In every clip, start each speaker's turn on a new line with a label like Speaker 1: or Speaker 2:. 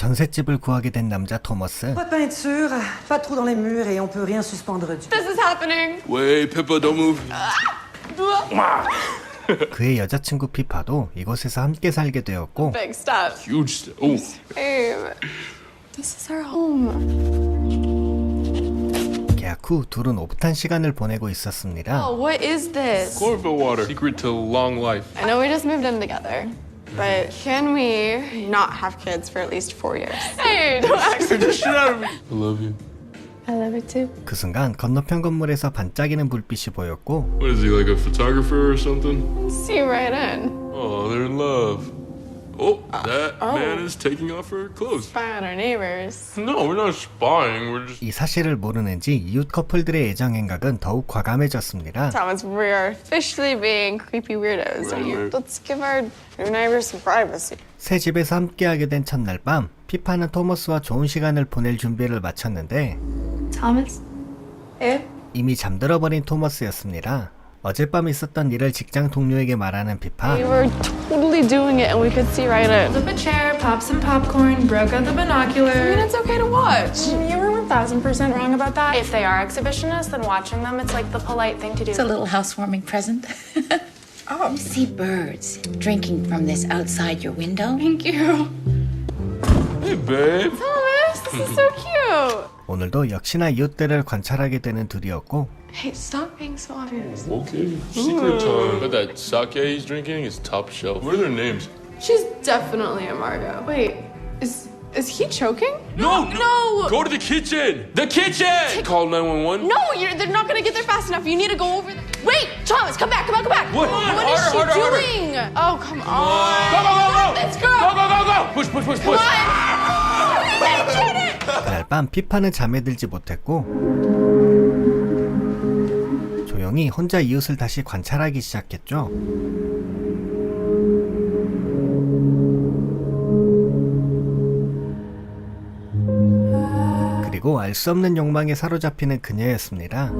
Speaker 1: 전셋집을 구하게 된 남자 토머스.
Speaker 2: Pas de peinture, pas de trous dans les murs et on peut rien suspendre du.
Speaker 3: This is happening.
Speaker 4: Wait, Pippa, don't move.
Speaker 1: 그의 여자친구 피파도 이곳에서 함께 살게 되었고
Speaker 3: Big step.
Speaker 4: Huge step. Oh.
Speaker 3: Babe, this is our home.
Speaker 1: 계약 후 둘은 오붓한 시간을 보내고 있었습니다.
Speaker 3: Oh, what is this?
Speaker 4: Chlorophyll water. Secret to long life.
Speaker 3: I know we just moved in together, but can we not have kids for at least 4 years? Hey, don't actually.
Speaker 4: Get the shit out of me. I love you.
Speaker 3: I love it too.
Speaker 1: 그 순간 건너편 건물에서 반짝이는 불빛이 보였고
Speaker 4: What is he, like a photographer or something?
Speaker 3: See right in.
Speaker 4: Oh, they're in love. Oh, that man is taking off her clothes.
Speaker 3: Spy on our neighbors.
Speaker 4: No, we're not spying. We're just.
Speaker 1: 이 사실을 모르는지 이웃 커플들의 애정 행각은 더욱 과감해졌습니다.
Speaker 3: Thomas, we are officially being creepy weirdos.
Speaker 4: Right.
Speaker 3: Let's give our neighbors some privacy.
Speaker 1: 새 집에서 함께하게 된 첫날 밤, 피파는 토머스와 좋은 시간을 보낼 준비를 마쳤는데
Speaker 3: Thomas? Yeah?
Speaker 1: 이미 잠들어버린 토머스였습니다. 어젯밤 있었던 일을 직장 동료에게 말하는 피파.
Speaker 3: We were totally doing it and we could see right in.
Speaker 5: Flip a chair, pop some popcorn, broke out the binoculars.
Speaker 3: I mean, it's okay to watch.
Speaker 6: You were 1000% wrong about that. If they are exhibitionists, then watching them, it's like the polite thing to do.
Speaker 7: It's a little housewarming present. You see birds drinking from this outside your window?
Speaker 3: Thank you.
Speaker 4: Hey, babe.
Speaker 3: Thomas, this is so cute.
Speaker 1: 오늘도 역시나 이웃들을 관찰하게 되는 둘이었고
Speaker 3: Hey, stop being so obvious.
Speaker 4: Okay. Secret time. But that sake he's drinking is top shelf. What are their names?
Speaker 3: She's definitely a Margot. Wait, is he choking?
Speaker 4: No,
Speaker 3: No!
Speaker 4: Go to the kitchen. The kitchen. Call 911.
Speaker 3: No, they're not gonna get there fast enough. You need to go over there. Wait, Thomas, come back.
Speaker 4: What?
Speaker 3: What is she
Speaker 4: Harder.
Speaker 3: doing? Oh, come on.
Speaker 4: Go.
Speaker 3: This girl.
Speaker 4: Go. Push.
Speaker 3: Come on. We did it.
Speaker 1: 그날 밤 피파는 잠에 들지 못했고 조용히 혼자 이웃을 다시 관찰하기 시작했죠. 그리고 알 수 없는 욕망에 사로잡히는 그녀였습니다.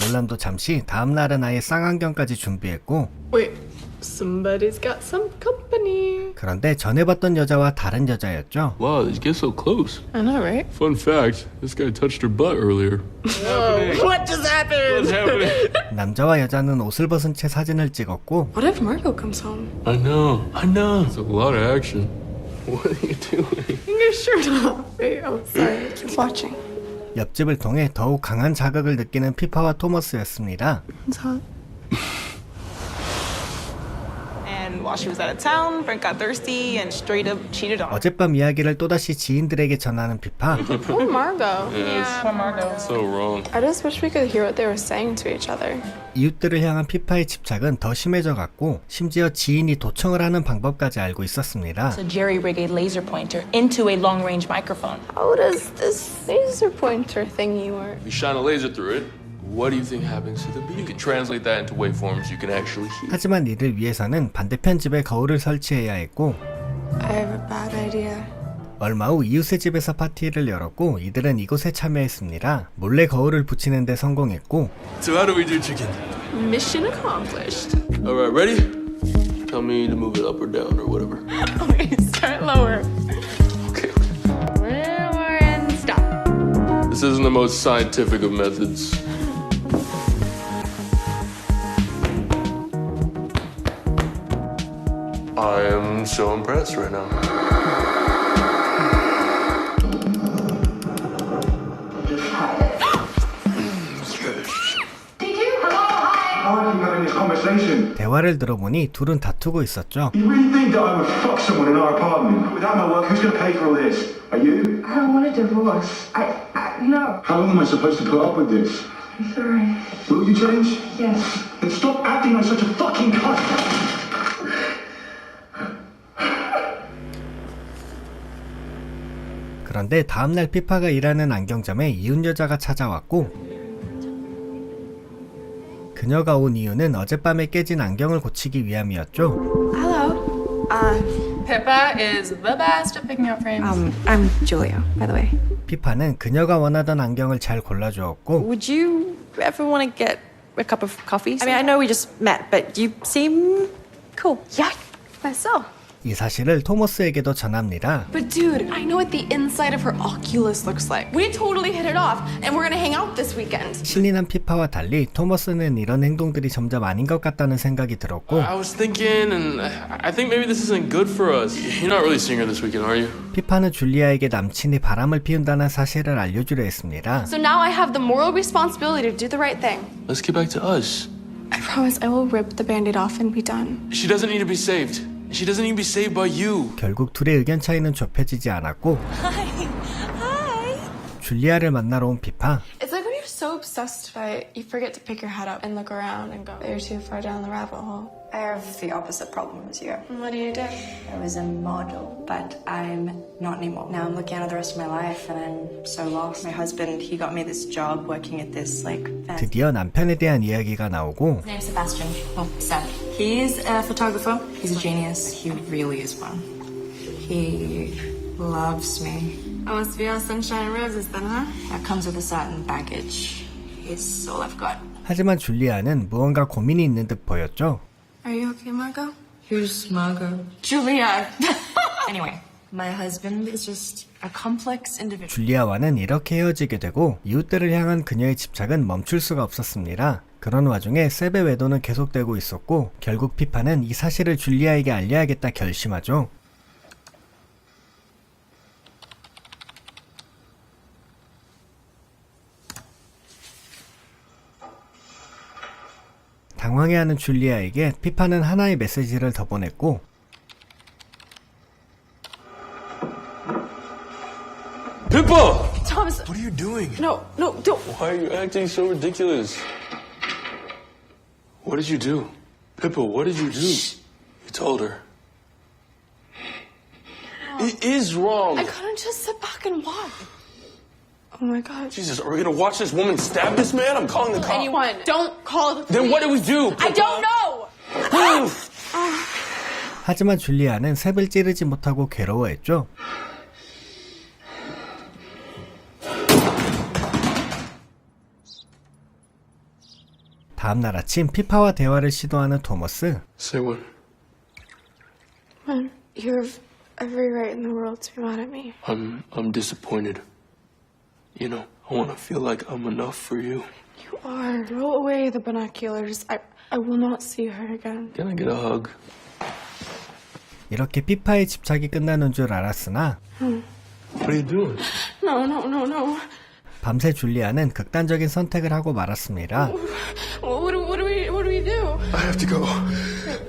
Speaker 1: 놀람도 잠시 다음날은 아예 쌍안경까지 준비했고
Speaker 3: Wait, somebody's got some company.
Speaker 1: 그런데 전에 봤던 여자와 다른 여자였죠.
Speaker 4: Wow, these get so close.
Speaker 3: I know, right?
Speaker 4: Fun fact, this guy touched her butt earlier.
Speaker 3: What just happened?
Speaker 4: What's happening?
Speaker 1: 남자와 여자는 옷을 벗은 채 사진을 찍었고
Speaker 3: What if Margot comes home?
Speaker 4: I know. It's a lot of action. What are you doing?
Speaker 3: Your shirt off. Wait, oh, sorry. Keep watching.
Speaker 1: 옆집을 통해 더욱 강한 자극을 느끼는 피파와 토머스였습니다.
Speaker 3: It's hot.
Speaker 8: And while she was out of town, Brent got thirsty and straight up cheated on her.
Speaker 1: 어젯밤 이야기를 또다시 지인들에게 전하는 피파.
Speaker 3: Poor Margot.
Speaker 8: Poor Margot.
Speaker 4: So wrong.
Speaker 3: I just wish we could hear what they were saying to each other.
Speaker 1: 이웃들을 향한 피파의 집착은 더 심해져 갔고 심지어 지인이 도청을 하는 방법까지 알고 있었습니다.
Speaker 8: To jerry-rig a laser pointer into a long-range microphone.
Speaker 3: How does this laser pointer thingy work?
Speaker 4: If you shine a laser through it, what do you think happens to the beam? You can translate that into waveforms you can actually hear.
Speaker 1: 하지만 이를 위해서는 반대편 집에 거울을 설치해야 했고
Speaker 3: I have a bad idea.
Speaker 1: 얼마 후 이웃의 집에서 파티를 열었고 이들은 이곳에 참여했습니다. 몰래 거울을 붙이는 데 성공했고
Speaker 4: So how do we do chicken?
Speaker 3: Mission accomplished.
Speaker 4: All right, ready? Tell me to move it up or down or whatever.
Speaker 3: Okay, start lower.
Speaker 4: Okay.
Speaker 3: Lower and stop.
Speaker 4: This isn't the most scientific of methods. I am so impressed right now.
Speaker 9: How are you having this conversation?
Speaker 1: 대화를 들어보니 둘은 다투고 있었죠.
Speaker 9: You really think that I would fuck someone in our apartment? Without my work, who's going to pay for all this? Are you?
Speaker 10: I don't want a divorce. No.
Speaker 9: How long am I supposed to put up with this?
Speaker 10: I'm sorry.
Speaker 9: Will you change?
Speaker 10: Yes.
Speaker 9: Then stop acting like such a fucking cunt!
Speaker 1: 그런데 다음날 피파가 일하는 안경점에 이웃 여자가 찾아왔고 그녀가 온 이유는 어젯밤에 깨진 안경을 고치기 위함이었죠.
Speaker 3: Hello.
Speaker 5: Pippa is the best at picking out frames.
Speaker 2: I'm Julia, by the way.
Speaker 1: 피파는 그녀가 원하던 안경을 잘 골라주었고
Speaker 2: Would you ever want to get a cup of coffee? I mean, I know we just met, but you seem
Speaker 3: Cool. Yeah, that's so.
Speaker 1: 이 사실을 토머스에게도 전합니다.
Speaker 3: But dude, I know what the inside of her Oculus looks like. We totally hit it off, and we're gonna hang out this weekend.
Speaker 1: 신이 난 피파와 달리 토머스는 이런 행동들이 점점 아닌 것 같다는 생각이 들었고
Speaker 4: I was thinking, and I think maybe this isn't good for us. You're not really seeing her this weekend, are you?
Speaker 1: 피파는 줄리아에게 남친이 바람을 피운다는 사실을 알려주려 했습니다.
Speaker 3: So now I have the moral responsibility to do the right thing.
Speaker 4: Let's get back to us.
Speaker 3: I promise I will rip the band-aid off and be done.
Speaker 4: She doesn't need to be saved. She doesn't need to be saved by you.
Speaker 1: 결국 둘의 의견 차이는 좁혀지지 않았고 줄리아를 만나러 온 피파.
Speaker 3: It's like when you're so obsessed by it, you forget to pick your head up and look around and go, you're too far down the rabbit hole.
Speaker 11: I have the opposite problem as you.
Speaker 3: What do you do?
Speaker 11: I was a model, but I'm not anymore. Now I'm looking at the rest of my life and I'm so lost. My husband, he got me this job working at this fancy.
Speaker 1: 드디어 남편에 대한 이야기가 나오고
Speaker 11: His name's Sebastian. Well, Seb. He's a photographer. He's a genius. He really is one. He loves me.
Speaker 3: I must be all sunshine and roses then, huh?
Speaker 11: That comes with a certain baggage. He's all I've got.
Speaker 1: 하지만 줄리아는 무언가 고민이 있는 듯 보였죠.
Speaker 3: Are you okay, Margot?
Speaker 11: Who's Margot?
Speaker 3: Julia!
Speaker 11: Anyway, my husband is just a complex individual.
Speaker 1: 줄리아와는 이렇게 헤어지게 되고 이웃들을 향한 그녀의 집착은 멈출 수가 없었습니다. 그런 와중에 셉의 외도는 계속되고 있었고 결국 피파는 이 사실을 줄리아에게 알려야겠다 결심하죠. 당황해하는 줄리아에게 피파는 하나의 메시지를 더 보냈고
Speaker 4: Pippa!
Speaker 3: Thomas!
Speaker 4: What are you doing?
Speaker 3: No, don't.
Speaker 4: Why are you acting so ridiculous? What did you do? Pippa, what did you do? You told her. It is wrong.
Speaker 3: I couldn't just sit back and watch. Oh my god.
Speaker 4: Jesus, are we gonna watch this woman stab this man? I'm calling the cops.
Speaker 3: Anyone, don't call the police.
Speaker 4: Then what do we do?
Speaker 3: I don't know!
Speaker 1: 하지만 줄리아는 셉을 찌르지 못하고 괴로워했죠. 다음날 아침 피파와 대화를 시도하는 토머스.
Speaker 4: Say what?
Speaker 3: Man, you have every right in the world to be mad at me.
Speaker 4: I'm disappointed. You know, I want to feel like I'm enough for you.
Speaker 3: You are. Throw away the binoculars. I will not see her again.
Speaker 4: Can I get a hug?
Speaker 1: 이렇게 피파의 집착이 끝나는 줄 알았으나
Speaker 4: What are you doing?
Speaker 3: No.
Speaker 1: 밤새 줄리아는 극단적인 선택을 하고 말았습니다.
Speaker 3: What do we do?
Speaker 4: I have to go.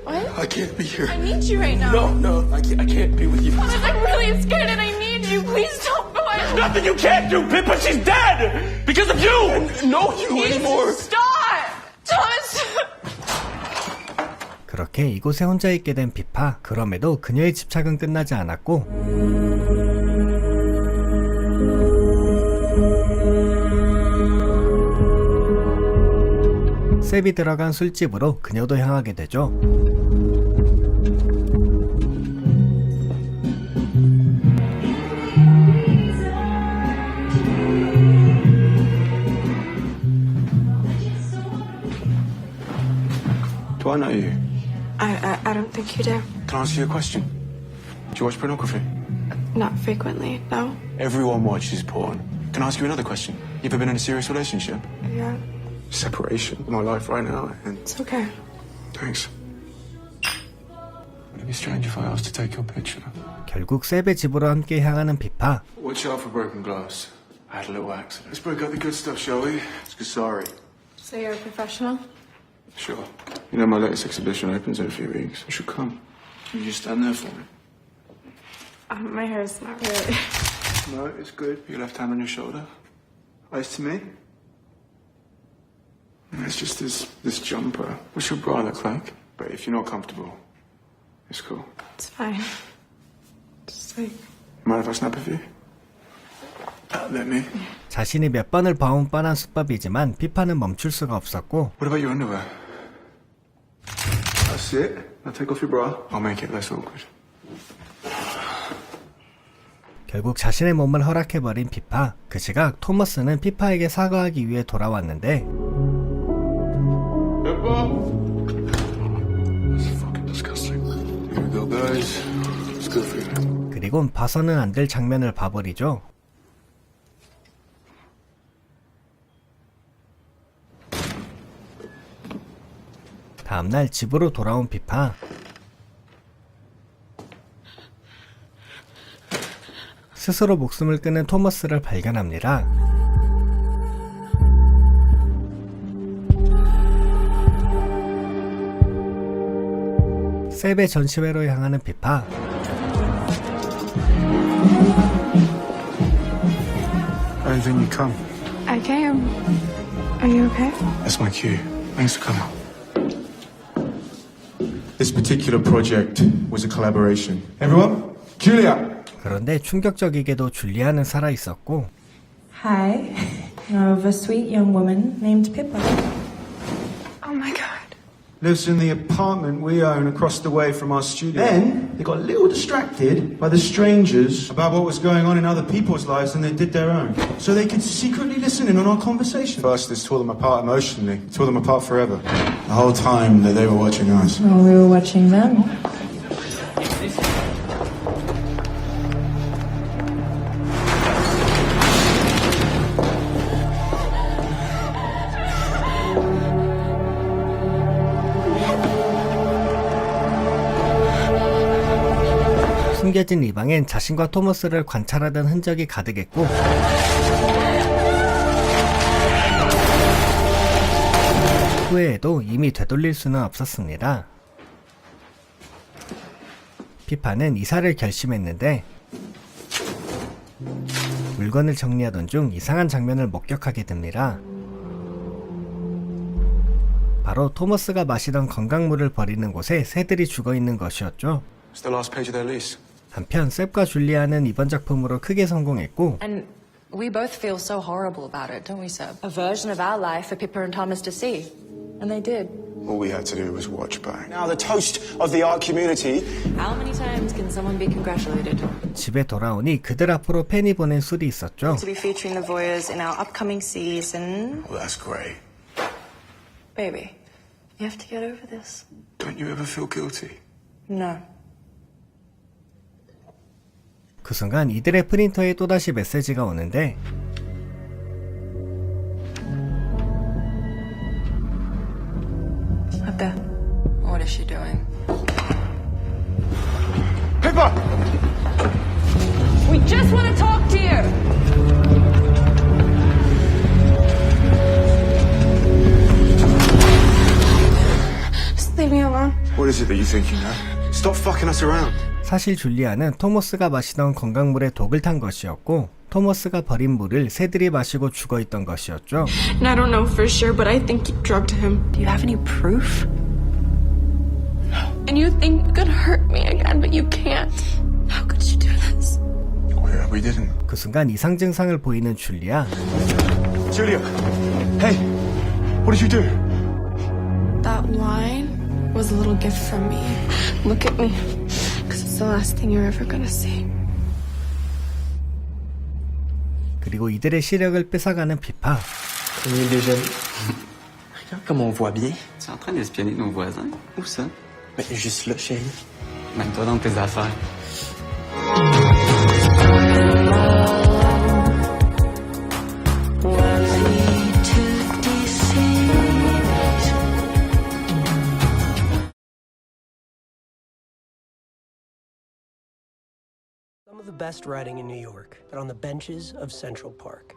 Speaker 3: What?
Speaker 4: I can't be here.
Speaker 3: I need you right now.
Speaker 4: No, I can't be with you.
Speaker 3: Thomas, I'm really scared and I need you. Please don't go.
Speaker 4: There's nothing you can't do, Pippa. She's dead because of you. And no you anymore.
Speaker 3: Stop! Thomas!
Speaker 1: 그렇게 이곳에 혼자 있게 된 피파. 그럼에도 그녀의 집착은 끝나지 않았고 셉이 들어간 술집으로 그녀도 향하게 되죠.
Speaker 9: Do I know you?
Speaker 3: I don't think you do.
Speaker 9: Can I ask you a question? Do you watch pornography?
Speaker 3: Not frequently, no.
Speaker 9: Everyone watches porn. Can I ask you another question? You ever been in a serious relationship?
Speaker 3: Yeah,
Speaker 9: Separation. My life right now, and
Speaker 3: it's okay.
Speaker 9: thanks. Would it be strange if I asked to take your picture?
Speaker 1: 결국 셉의 집으로 함께 향하는 피파.
Speaker 9: Watch out for broken glass. I had a little accident. Let's break out the good stuff, shall we? It's sorry.
Speaker 3: So you're a professional?
Speaker 9: Sure. You know my latest exhibition opens in a few weeks. You should come. Can you just stand there for me?
Speaker 3: My hair's not really.
Speaker 9: No, it's good. Your left hand on your shoulder. Eyes to me. It's just this jumper. What's your bra look like? But if you're not comfortable, it's cool.
Speaker 3: It's fine. Just like.
Speaker 9: Mind if I snap of you? Let me.
Speaker 1: 자신이 몇 번을 봐온 뻔한 수법이지만 피파는 멈출 수가 없었고
Speaker 9: What about your underwear? That's it. Now take off your bra. I'll make it less awkward.
Speaker 1: 결국 자신의 몸을 허락해버린 피파. 그 시각 토머스는 피파에게 사과하기 위해 돌아왔는데
Speaker 9: Pippa? That's fucking disgusting. exercise. It's good for you.
Speaker 1: 그리곤 봐서는 안 될 장면을 봐버리죠. 다음날 집으로 돌아온 피파. 스스로 목숨을 끊은 토머스를 발견합니다. 셉의 전시회로 향하는 피파.
Speaker 9: I didn't think you'd come.
Speaker 3: I came. Are you okay?
Speaker 9: That's my cue. Thanks for coming. This particular project was a collaboration. Everyone, Julia!
Speaker 1: 그런데 충격적이게도 줄리아는 살아있었고
Speaker 11: Hi, of a sweet young woman named Pippa.
Speaker 3: Oh my god.
Speaker 9: Lives in the apartment we own across the way from our studio. Then they got a little distracted by the strangers about what was going on in other people's lives than they did their own. So they could secretly listen in on our conversation. First, this tore them apart emotionally. It tore them apart forever. The whole time that they were watching us.
Speaker 11: Well, we were watching them.
Speaker 1: 숨겨진 이 방엔 자신과 토머스를 관찰하던 흔적이 가득했고 후회해도 이미 되돌릴 수는 없었습니다. 피파는 이사를 결심했는데 물건을 정리하던 중 이상한 장면을 목격하게 됩니다. 바로 토머스가 마시던 건강물을 버리는 곳에 새들이 죽어있는 것이었죠.
Speaker 9: It's the last page of their lease.
Speaker 1: 한편 셉과 줄리아는 이번 작품으로 크게 성공했고
Speaker 7: And we both feel so horrible about it, don't we, Seb? A version of our life for Pippa and Thomas to see. And they did.
Speaker 9: All we had to do was watch back. Now the toast of the art community.
Speaker 7: How many times can someone be congratulated?
Speaker 1: 집에 돌아오니 그들 앞으로 팬이 보낸 술이 있었죠.
Speaker 11: To be featuring the Voyeurs in our upcoming season.
Speaker 9: Well, that's great.
Speaker 11: Baby, you have to get over this.
Speaker 9: Don't you ever feel guilty?
Speaker 11: No.
Speaker 1: 그 순간 이들의 프린터에 또다시 메시지가 오는데
Speaker 11: Up there.
Speaker 7: What is she doing?
Speaker 9: Pippa!
Speaker 7: We just want to talk to you!
Speaker 3: Just leave me alone.
Speaker 9: What is it that you think you know? Stop fucking us around.
Speaker 1: 사실 줄리아는 토머스가 마시던 건강물에 독을 탄 것이었고 토머스가 버린 물을 새들이 마시고 죽어있던 것이었죠.
Speaker 3: And I don't know for sure, but I think you drugged him.
Speaker 7: Do you have any proof?
Speaker 3: And you think you could hurt me again, but you can't. How could you do this?
Speaker 9: Oh, yeah, we didn't.
Speaker 1: 그 순간 이상 증상을 보이는 줄리아.
Speaker 9: Julia! Hey! What did you do?
Speaker 3: That wine was a little gift from me. Look at me. Because it's the last thing you're ever gonna see.
Speaker 1: 그리고 이들의 시력을 뺏어가는 피파.
Speaker 12: Premier déjeuner. Regarde comme on voit bien. Tu es en train d'espionner nos voisins? Où ça? Ben, juste là, chérie. Même toi dans tes affaires.
Speaker 13: Some of the best writing in New York, but on the benches of Central Park.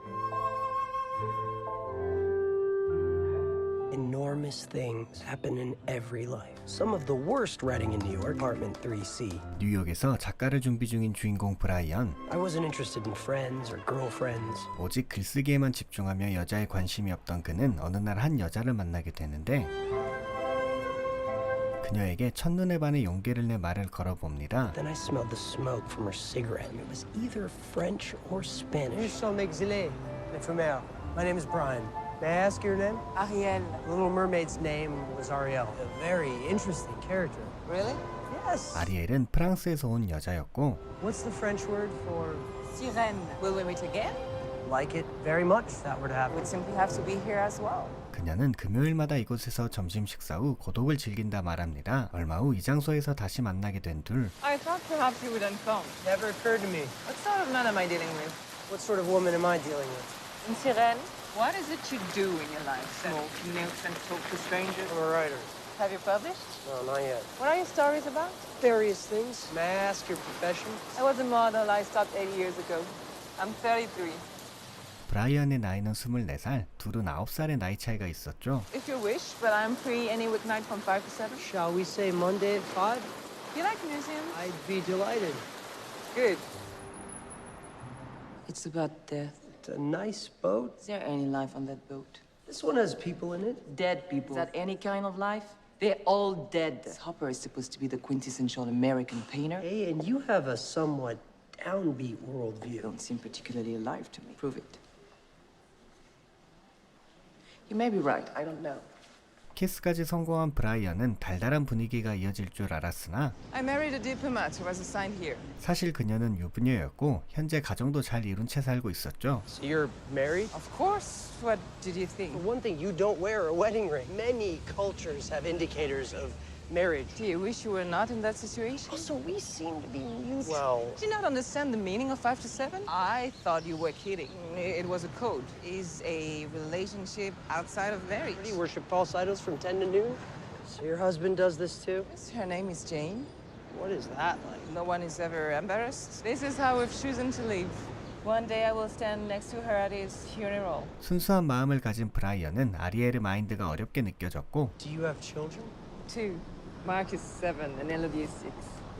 Speaker 13: Enormous things happen in every life. Some of the worst writing in New York, apartment 3C.
Speaker 1: 뉴욕에서 작가를 준비 중인 주인공 브라이언.
Speaker 13: I wasn't interested in friends or girlfriends.
Speaker 1: 오직 글쓰기에만 집중하며 여자에 관심이 없던 그는 어느 날 한 여자를 만나게 되는데 그녀에게 첫눈에 반해 용기를 내 말을 걸어봅니다.
Speaker 13: Then I smelled the smoke from her cigarette. It was either French or Spanish. Nous sommes exilés, les femelles. My name is Brian. May I ask your name?
Speaker 7: Ariel.
Speaker 13: The Little Mermaid's name was Ariel. A very interesting character. Really? Yes.
Speaker 1: 아리엘은 프랑스에서 온 여자였고
Speaker 13: What's the French word for
Speaker 7: Sirène. Will we meet again?
Speaker 13: like it very much if that were to happen.
Speaker 8: We'd simply have to be here as well.
Speaker 1: 그녀는 금요일마다 이곳에서 점심 식사 후 고독을 즐긴다 말합니다. 얼마 후 이 장소에서 다시 만나게 된 둘.
Speaker 8: I thought perhaps you wouldn't come.
Speaker 13: Never occurred to me.
Speaker 8: What sort of man am I dealing with?
Speaker 13: What sort of woman am I dealing with?
Speaker 8: In Sirène, what is it you do in your life? Smoke, nukes, and talk to strangers?
Speaker 13: I'm a writer.
Speaker 8: Have you published?
Speaker 13: No, not yet.
Speaker 8: What are your stories about?
Speaker 13: Various things. May I ask your profession?
Speaker 8: I was a model. I stopped 8 years ago. I'm 33.
Speaker 1: 브라이언의 나이는 24살, 둘은 9살의 나이 차이가 있었죠.
Speaker 8: If you wish, but I'm free any weeknight from 5 to 7.
Speaker 13: Shall we say Monday at 5?
Speaker 8: You like museums?
Speaker 13: I'd be delighted.
Speaker 8: Good.
Speaker 14: It's about death.
Speaker 13: It's a nice boat.
Speaker 14: Is there any life on that boat?
Speaker 13: This one has people in it.
Speaker 14: Dead people. Is that any kind of life? They're all dead. Hopper is supposed to be the quintessential American painter.
Speaker 13: Hey, and you have a somewhat downbeat worldview.
Speaker 14: You don't seem particularly alive to me. Prove it. You may be right. I don't know.
Speaker 1: 키스까지 성공한 브라이언은 달달한 분위기가 이어질 줄 알았으나
Speaker 8: I married a diplomat who was assigned here.
Speaker 1: 사실 그녀는 유부녀였고 현재 가정도 잘 이룬 채 살고 있었죠.
Speaker 13: So you're married?
Speaker 8: Of course. What did you think?
Speaker 13: For one thing, you don't wear a wedding ring. Many cultures have indicators of marriage.
Speaker 8: Do you wish you were not in that situation?
Speaker 13: Also, we seem to be mutual. Well,
Speaker 8: Do you not understand the meaning of 5 to 7? I thought you were kidding. It was a code. Is a relationship outside of marriage.
Speaker 13: do you worship false idols from 10 to noon? So your husband does this too?
Speaker 8: Yes, her name is Jane.
Speaker 13: What is that like?
Speaker 8: No one is ever embarrassed. This is how we've chosen to live. One day I will stand next to her at his funeral.
Speaker 1: 순수한 마음을 가진 브라이언은 아리엘의 마인드가 어렵게 느껴졌고
Speaker 13: Do you have children?
Speaker 8: 2. Mark is 7 and Elodie is 6.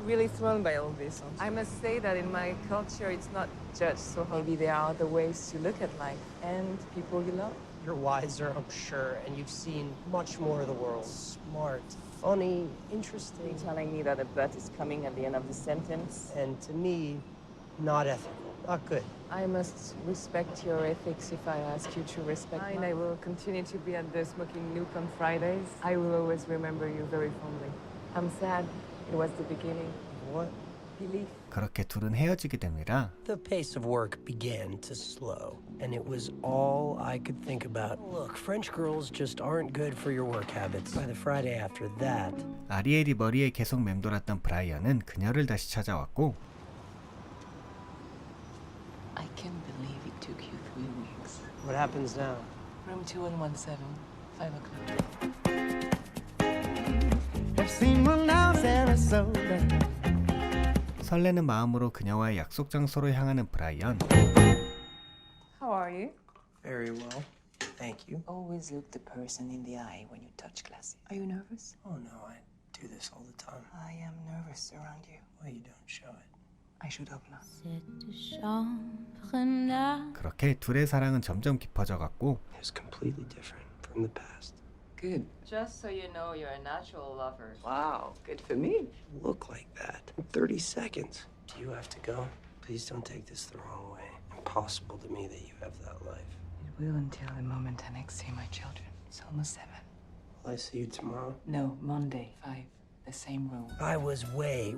Speaker 8: Really thrown by all this. I must say that in my culture it's not judged so maybe there are other ways to look at life and people you love.
Speaker 13: You're wiser, I'm sure, and you've seen much more of the world. Smart, funny, interesting.
Speaker 8: You're telling me that a but is coming at the end of the sentence?
Speaker 13: And to me, not ethical, not good.
Speaker 8: I must respect your ethics if I ask you to respect mine. I will continue to be at the Smoking Nook on Fridays. I will always remember you very fondly. I'm sad. It was the beginning.
Speaker 13: What?
Speaker 8: Belief.
Speaker 1: 그렇게 둘은 헤어지게 됩니다.
Speaker 13: The pace of work began to slow, and it was all I could think about. Look, French girls just aren't good for your work habits. By the Friday after that,
Speaker 1: 아리엘이 머리에 계속 맴돌았던 브라이언은 그녀를 다시 찾아왔고
Speaker 14: I can't believe it took you 3 weeks.
Speaker 13: what happens now?
Speaker 14: Room 2117, 5 o'clock.
Speaker 1: 설레는 마음으로 그녀와의 약속 장소로 향하는 브라이언.
Speaker 8: How are you?
Speaker 13: Very well, thank you.
Speaker 14: Always look the person in the eye when you touch glasses. Are you nervous?
Speaker 13: Oh no, I do this all the time.
Speaker 14: I am nervous around you.
Speaker 13: Well, you don't show it.
Speaker 14: I should hope not.
Speaker 1: 그렇게 둘의 사랑은 점점 깊어져 갔고
Speaker 13: It was completely different from the past.
Speaker 14: Good.
Speaker 8: Just so you know, you're a natural lover.
Speaker 14: Wow, good for me.
Speaker 13: Look like that in 30 seconds. Do you have to go? Please don't take this the wrong way. Impossible to me that you have that life.
Speaker 14: It will until the moment I next see my children. It's almost 7.
Speaker 13: Will I see you tomorrow?
Speaker 14: No, Monday, 5. The same room.
Speaker 13: I was way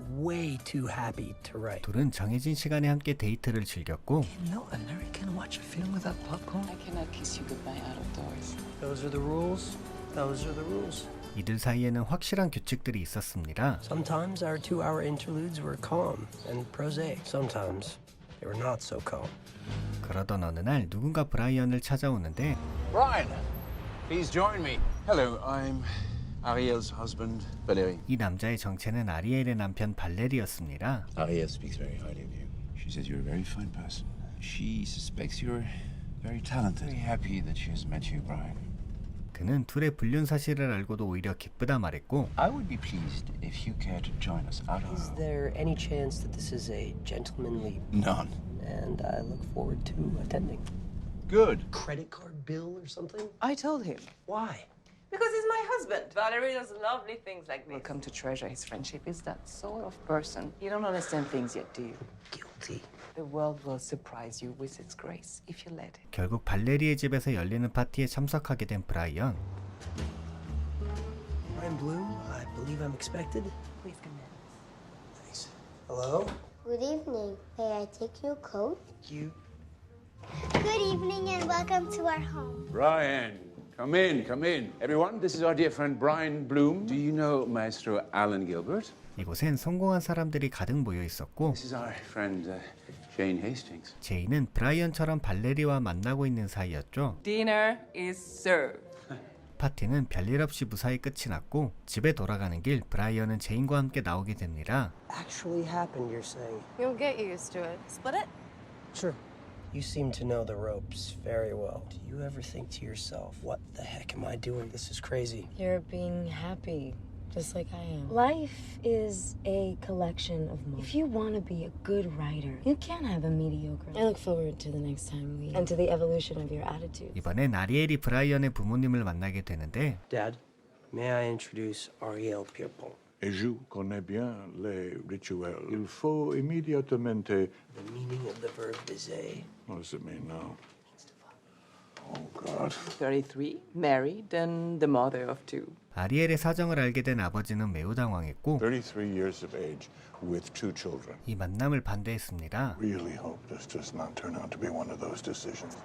Speaker 13: too happy to write.
Speaker 1: 둘은 정해진 시간에 함께 데이트를 즐겼고
Speaker 14: No American watch a film without popcorn. I cannot kiss you goodbye out of doors.
Speaker 13: Those are the rules. Those are the rules.
Speaker 1: 이들 사이에는 확실한 규칙들이 있었습니다.
Speaker 13: Sometimes our 2-hour interludes were calm and prosaic. Sometimes they were not so calm.
Speaker 1: 그러던 어느 날 누군가 브라이언을 찾아오는데
Speaker 15: Brian, please join me. Hello, I'm Ariel's husband, Valérie.
Speaker 1: 이 남자의 정체는 아리엘의 남편 발레리였습니다.
Speaker 15: Ariel speaks very highly of you. She says you're a very fine person. She suspects you're very talented. Very happy that she has met you, Brian.
Speaker 1: 그는 둘의 불륜 사실을 알고도 오히려 기쁘다 말했고
Speaker 15: I would be pleased if you care to join us out of
Speaker 13: Is there any chance that this is a gentlemanly...
Speaker 15: None.
Speaker 13: And I look forward to attending.
Speaker 15: Good.
Speaker 13: Credit card bill or something?
Speaker 8: I told him.
Speaker 13: Why?
Speaker 8: Because he's my husband. Valerie does lovely things like this.
Speaker 14: Will come to treasure his friendship. Is that sort of person. You don't understand things yet, do you?
Speaker 13: Guilty.
Speaker 14: The world will surprise you with its grace if you let it.
Speaker 1: 결국 발레리의 집에서 열리는 파티에 참석하게 된 브라이언.
Speaker 13: Brian Bloom, I believe I'm expected.
Speaker 14: Please come in.
Speaker 13: Thanks. Hello?
Speaker 10: Good evening. May I take your coat?
Speaker 13: You
Speaker 16: Good evening and welcome to our home.
Speaker 15: Brian, come in, come in. Everyone, this is our dear friend Brian Bloom. Do you know Maestro Alan Gilbert?
Speaker 1: 이곳엔 성공한 사람들이 가득 모여 있었고
Speaker 15: This is our friend Jane Hastings.
Speaker 1: 제이는 브라이언처럼 발레리와 만나고 있는 사이였죠.
Speaker 8: Dinner is served.
Speaker 1: 파티는 별일 없이 무사히 끝이 났고 집에 돌아가는 길 브라이언은 제인과 함께 나오게 됩니다.
Speaker 13: Actually happened, you're saying?
Speaker 6: You'll get used to it. Split it?
Speaker 13: Sure. You seem to know the ropes very well. Do you ever think to yourself, what the heck am I doing? This is crazy.
Speaker 17: You're being happy, just like I am. Life is a collection of moments. If you want to be a good writer, you can't have a mediocre. I look forward to the next time we and to the evolution of your attitude.
Speaker 1: 이번엔 아리엘이 브라이언의 부모님을 만나게 되는데
Speaker 13: Dad, may I introduce Ariel Pierpont?
Speaker 18: Et je connais bien les rituels. Il faut immédiatement...
Speaker 13: The meaning of the verb baiser.
Speaker 18: What does it mean now? Oh, God.
Speaker 8: 33, married, and the mother of 2.
Speaker 1: 아리엘의 사정을 알게 된 아버지는 매우 당황했고
Speaker 18: 33 years of age with 2 children.
Speaker 1: 이 만남을 반대했습니다.
Speaker 18: Really hope this does not turn out to be one of those decisions.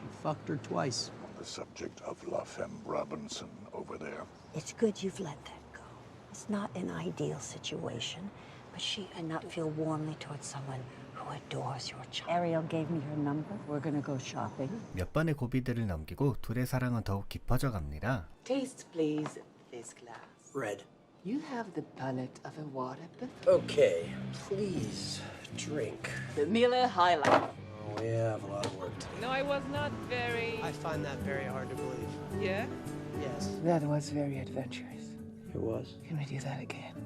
Speaker 13: You fucked her twice.
Speaker 18: The subject of La Femme Robinson over there.
Speaker 19: It's good you've let that go. It's not an ideal situation, but she cannot feel warmly towards someone who adores your child. Ariel gave me her number. We're gonna go shopping.
Speaker 1: 몇 번의 고비들을 넘기고 둘의 사랑은 더욱 깊어져 갑니다.
Speaker 14: Taste, please, this glass.
Speaker 13: Red.
Speaker 14: You have the palate of a water buffalo.
Speaker 13: Okay, please drink.
Speaker 14: The Miller High Life.
Speaker 13: Oh, we have a lot of work to do.
Speaker 8: No, I was not very...
Speaker 13: I find that very hard to believe.
Speaker 8: Yeah?
Speaker 13: Yes.
Speaker 14: That was very adventurous.
Speaker 13: It was.
Speaker 14: Can we do that again?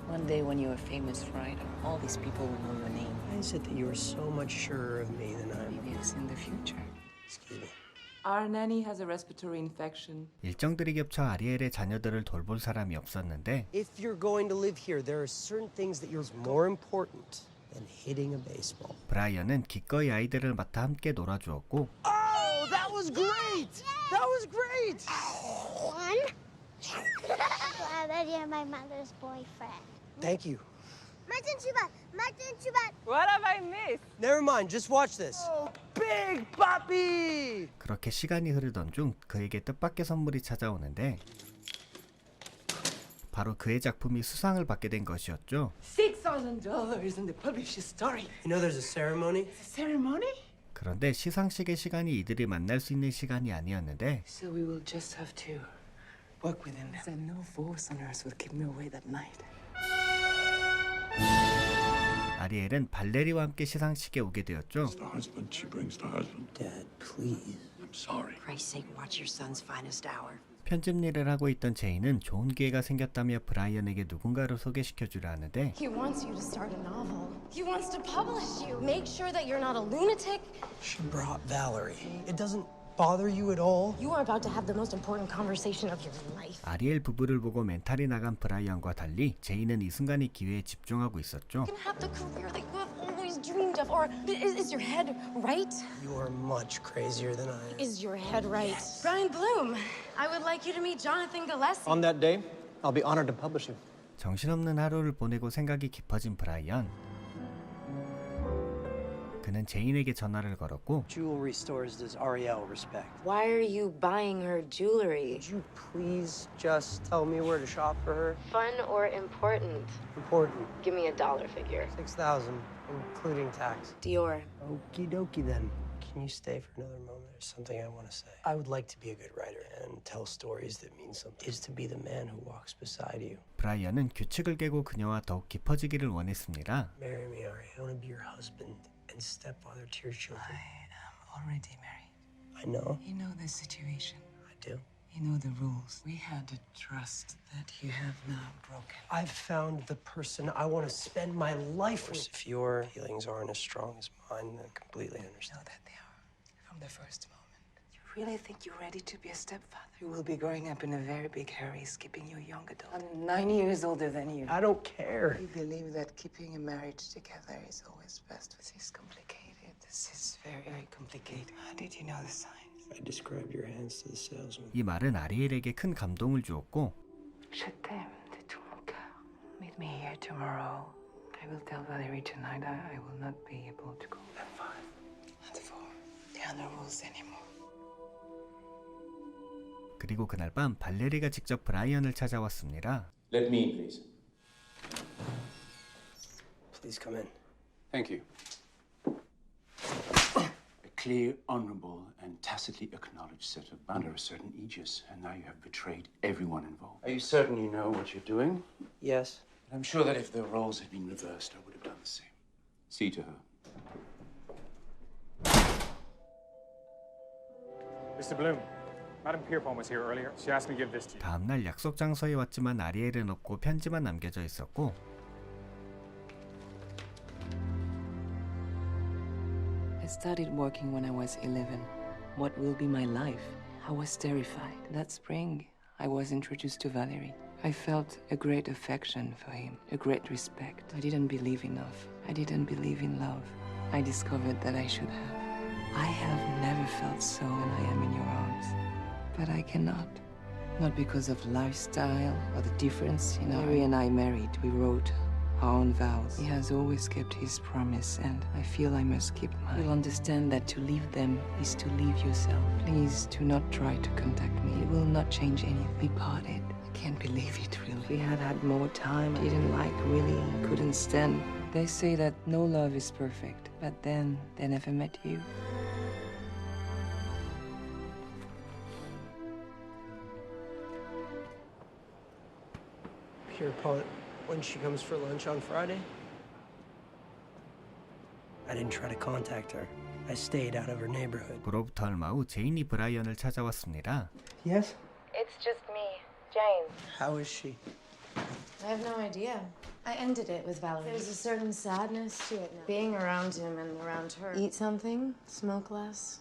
Speaker 14: One day when you're a famous writer, all these people will know your name.
Speaker 13: Why is it that you are so much surer of me than I am?
Speaker 14: Maybe it's in the future.
Speaker 13: Excuse me.
Speaker 8: Our nanny has a respiratory infection.
Speaker 1: 일정들이 겹쳐 아리엘의 자녀들을 돌볼 사람이 없었는데
Speaker 13: If you're going to live here, there are certain things that you're more important than hitting a baseball.
Speaker 1: 브라이언은 기꺼이 아이들을 맡아 함께 놀아주었고
Speaker 13: Oh, that was great! That was great!
Speaker 16: One. Glad that you're my mother's boyfriend.
Speaker 13: Thank you.
Speaker 16: Martin Chubat! Martin Chubat!
Speaker 8: What have I missed?
Speaker 13: Never mind, just watch this. Oh, big puppy!
Speaker 1: 그렇게 시간이 흐르던 중 그에게 뜻밖의 선물이 찾아오는데 바로 그의 작품이 수상을 받게 된 것이었죠.
Speaker 14: $6,000 in the publisher's story.
Speaker 13: You know there's a ceremony?
Speaker 14: It's a ceremony?
Speaker 1: 그런데 시상식의 시간이 이들이 만날 수 있는 시간이 아니었는데
Speaker 14: So we will just have to work within them. And no force on earth will keep me away that night.
Speaker 1: 아리엘은 발레리와 함께 시상식에 오게 되었죠.
Speaker 18: The husband, she brings the husband.
Speaker 13: Dad, please.
Speaker 18: I'm sorry.
Speaker 19: For Christ's sake, watch your son's finest hour.
Speaker 1: 편집 일을 하고 있던 제이는 좋은 기회가 생겼다며 브라이언에게 누군가를 소개시켜주려 하는데
Speaker 3: He wants you to start a novel. He wants to publish you. Make sure that you're not a lunatic.
Speaker 13: She brought Valerie. It doesn't bother you at all?
Speaker 3: You are about to have the most important conversation of your life.
Speaker 1: 아리엘 부부를 보고 멘탈이 나간 브라이언과 달리 제이는 이 순간의 기회에 집중하고 있었죠.
Speaker 3: You can have the career that you have always dreamed of. Or is your head right?
Speaker 13: You are much crazier than I am.
Speaker 3: Is your head right? Brian Bloom, I would like you to meet Jonathan Gillespie.
Speaker 20: On that day, I'll be honored to publish you.
Speaker 1: 정신없는 하루를 보내고 생각이 깊어진 브라이언. 그는 제인에게 전화를 걸었고
Speaker 13: Jewelry stores does Ariel respect?
Speaker 17: Why are you buying her jewelry?
Speaker 13: Would you please just tell me where to shop for her?
Speaker 17: Fun or important?
Speaker 13: Important.
Speaker 17: Give me a dollar figure.
Speaker 13: 6,000, including tax.
Speaker 17: Dior.
Speaker 13: Okie dokie then. Can you stay for another moment? There's something I want to say. I would like to be a good writer and tell stories that mean something. Is to be the man who walks beside you.
Speaker 1: 브라이언은 규칙을 깨고 그녀와 더욱 깊어지기를 원했습니다.
Speaker 13: Marry me, Ari. I want to be your husband and stepfather to your children.
Speaker 14: I am already married.
Speaker 13: I know.
Speaker 14: You know the situation.
Speaker 13: I do.
Speaker 14: You know the rules. We had a trust that you have now broken.
Speaker 13: I've found the person I want to spend my life with. If your feelings aren't as strong as mine, then I completely understand.
Speaker 14: Know that they are. From the first moment. You really think you're ready to be a stepfather? You will be growing up in a very big hurry, skipping your young adult. I'm 9 years older than you.
Speaker 13: I don't care.
Speaker 14: You believe that keeping a marriage together is always best. This is complicated. This is very, very complicated. How did you know the signs?
Speaker 13: I described your hands to the salesman.
Speaker 1: 이 말은 아리엘에게 큰 감동을 주었고
Speaker 14: Je t'aime de tout mon cœur. Meet me here tomorrow. I will tell Valerie tonight I will not be able to go. At 5. At 4. understand the rules anymore.
Speaker 1: 그리고 그날 밤 발레리가 직접 브라이언을 찾아왔습니다.
Speaker 15: Let me in, please.
Speaker 13: Please come in.
Speaker 15: Thank you. A clear, honorable, and tacitly acknowledged setup under a certain aegis, and now you have betrayed everyone involved. Are you certain you know what you're doing?
Speaker 13: Yes.
Speaker 15: I'm sure that if the roles had been reversed, I would have done the same. See to her.
Speaker 21: Mr. Bloom, Madam Pierpont was here earlier. She asked me to give this to you.
Speaker 1: 다음날 약속 장소에 왔지만 아리엘은 없고 편지만 남겨져 있었고
Speaker 14: I started working when I was 11. What will be my life? I was terrified. That spring, I was introduced to Valerie. I felt a great affection for him, a great respect. I didn't believe enough. I didn't believe in love. I discovered that I should have. I have never felt so when I am in your arms. But I cannot. Not because of lifestyle or the difference in Harry and I married. We wrote our own vows. He has always kept his promise, and I feel I must keep mine. You'll understand that to leave them is to leave yourself. Please do not try to contact me. It will not change anything. We parted. I can't believe it, really. If we had had more time, I didn't really, couldn't stand. They say that no love is perfect, but then they never met you.
Speaker 13: Pierpont, when she comes for lunch on Friday? I didn't try to contact her. I stayed out of her neighborhood.
Speaker 1: 그로부터 얼마 후 제인이 브라이언을 찾아왔습니다.
Speaker 13: Yes?
Speaker 17: It's just me, Jane.
Speaker 13: How is she?
Speaker 17: I have no idea. I ended it with Valerie. There's a certain sadness to it now. Being around him and around her. Eat something, smoke less.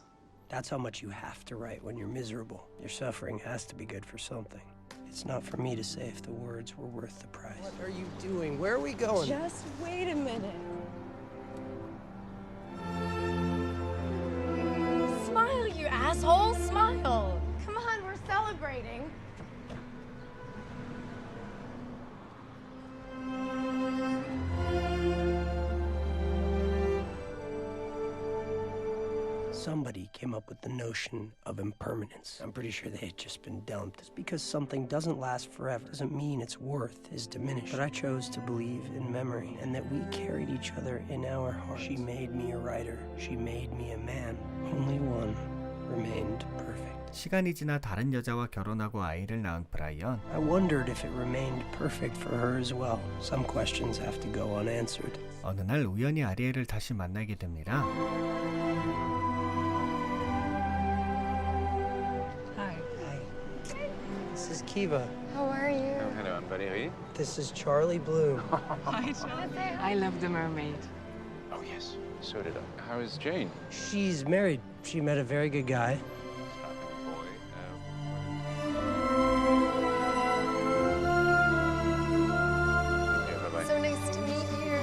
Speaker 13: That's how much you have to write when you're miserable. Your suffering has to be good for something. It's not for me to say if the words were worth the price. What are you doing? Where are we going?
Speaker 17: Just wait a minute. Smile, you asshole! Smile! Come on, we're celebrating.
Speaker 13: Somebody came up with the notion of impermanence. I'm pretty sure they had just been dumped. Just because something doesn't last forever doesn't mean its worth is diminished. But I chose to believe in memory and that we carried each other in our hearts. She made me a writer. She made me a man. Only one remained perfect.
Speaker 1: 시간이 지나 다른 여자와 결혼하고 아이를 낳은 브라이언.
Speaker 13: I wondered if it remained perfect for her as well. Some questions have to go unanswered.
Speaker 1: 어느 날 우연히 아리엘을 다시 만나게 됩니다.
Speaker 13: This is Kiva.
Speaker 17: How are you?
Speaker 15: Oh, hello, I'm Valérie.
Speaker 13: This is Charlie Bloom.
Speaker 14: Hi, Charlie. I love The Mermaid.
Speaker 15: Oh, yes, so did I. How is Jane?
Speaker 13: She's married. She met a very good guy.
Speaker 17: So nice to meet you.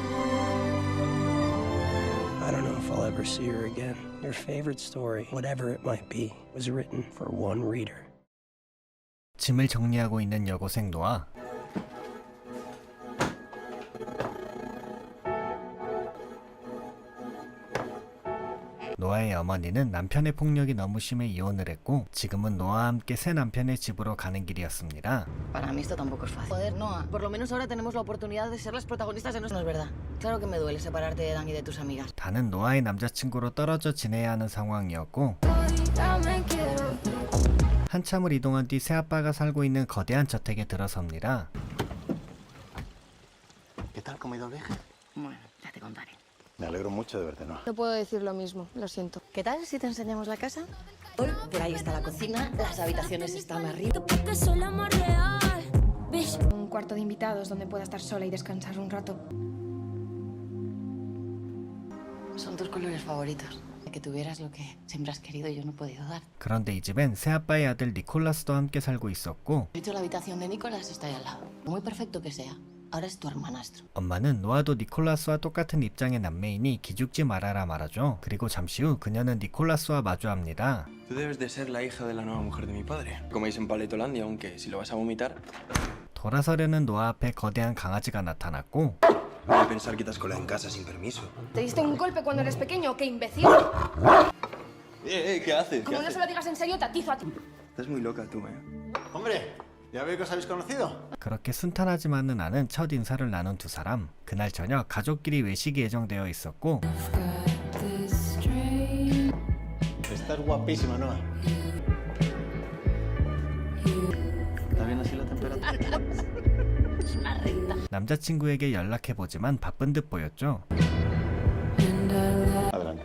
Speaker 13: I don't know if I'll ever see her again. Your favorite story, whatever it might be, was written for one reader.
Speaker 1: 짐을 정리하고 있는 여고생 노아. 노아의 어머니는 남편의 폭력이 너무 심해 이혼을 했고 지금은 노아와 함께 새 남편의 집으로 가는 길이었습니다.
Speaker 22: Para mí esto tampoco es fácil. Joder, Noah, por lo menos ahora tenemos la oportunidad de ser las protagonistas de nuestra... No es verdad. Claro que me duele separarte de Dan y de tus amigas.
Speaker 1: 다는 노아의 남자친구로 떨어져 지내야 하는 상황이었고 한참을 이동한 뒤 새아빠가 살고 있는 거대한 저택에 들어섭니다.
Speaker 12: ¿Qué tal comido el viaje?
Speaker 22: Bueno, ya te contaré.
Speaker 12: Me alegro mucho de verte, ¿no?
Speaker 17: No puedo decir lo mismo, lo siento.
Speaker 22: ¿Qué tal si te enseñamos la casa? Por ahí está la cocina, las habitaciones están arriba.
Speaker 3: Un cuarto de invitados donde pueda estar sola y descansar un rato.
Speaker 22: Son tus colores favoritos. Que tuvieras lo que siempre has querido y yo no he podido dar.
Speaker 1: 그런데 이 집엔 새아빠의 아들 니콜라스도 함께 살고 있었고
Speaker 22: De hecho, la habitación de Nicolás está ahí al lado. Muy perfecto que sea. Ahora es tu hermanastro.
Speaker 1: 엄마는 노아도 니콜라스와 똑같은 입장의 남매이니 기죽지 말아라 말하죠. 그리고 잠시 후 그녀는 니콜라스와 마주합니다.
Speaker 12: Tú debes de ser la hija de la nueva mujer de mi padre. Coméis en Paletolandia, aunque si lo vas a vomitar...
Speaker 1: 돌아서려는 노아 앞에 거대한 강아지가 나타났고
Speaker 12: No pensar que te has colado en casa sin permiso.
Speaker 3: ¿Te diste un golpe cuando eres pequeño? ¡Qué imbécil!
Speaker 12: ¿Qué haces?
Speaker 22: Como no se lo digas en serio, te atizo a ti.
Speaker 12: Estás muy loca tú,
Speaker 20: Hombre, ¿ya veo que os habéis conocido?
Speaker 1: 그렇게 순탄하지만은 않은 첫 인사를 나눈 두 사람. 그날 저녁 가족끼리 외식이 예정되어 있었고
Speaker 20: Estás guapísima, Noah.
Speaker 12: ¿Está bien así la temperatura?
Speaker 1: 남자친구에게 연락해보지만 바쁜 듯 보였죠.
Speaker 20: Adelante.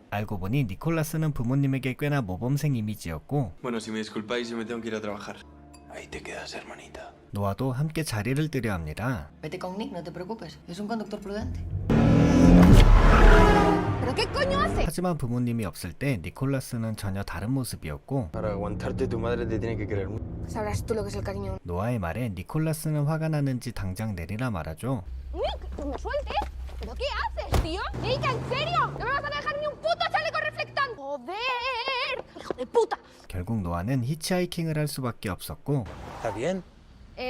Speaker 1: 알고 보니 니콜라스는 부모님에게 꽤나 모범생 이미지였고
Speaker 12: Bueno, si me disculpáis, yo me tengo que ir a trabajar. Ahí te quedas, hermanita.
Speaker 1: 노아도 함께 자리를 뜨려 합니다.
Speaker 22: Vete con Nick, no te preocupes. Es un conductor prudente. ¿Pero qué coño hace?
Speaker 1: 하지만 부모님이 없을 때 니콜라스는 전혀 다른 모습이었고
Speaker 12: Para aguantarte tu madre te tiene que querer mucho.
Speaker 22: Sabrás tú lo que es el cariño.
Speaker 1: 노아의 말에 니콜라스는 화가 나는지 당장 내리라 말하죠.
Speaker 22: ¡Nick! ¡Que me sueltes! ¿Pero qué haces, tío? ¡Nick, en serio! ¡No me vas a dejar ni un puto chaleco reflectante! ¡Joder! ¡Hijo de puta!
Speaker 1: 결국 노아는 히치하이킹을 할 수밖에 없었고
Speaker 13: ¿Está bien?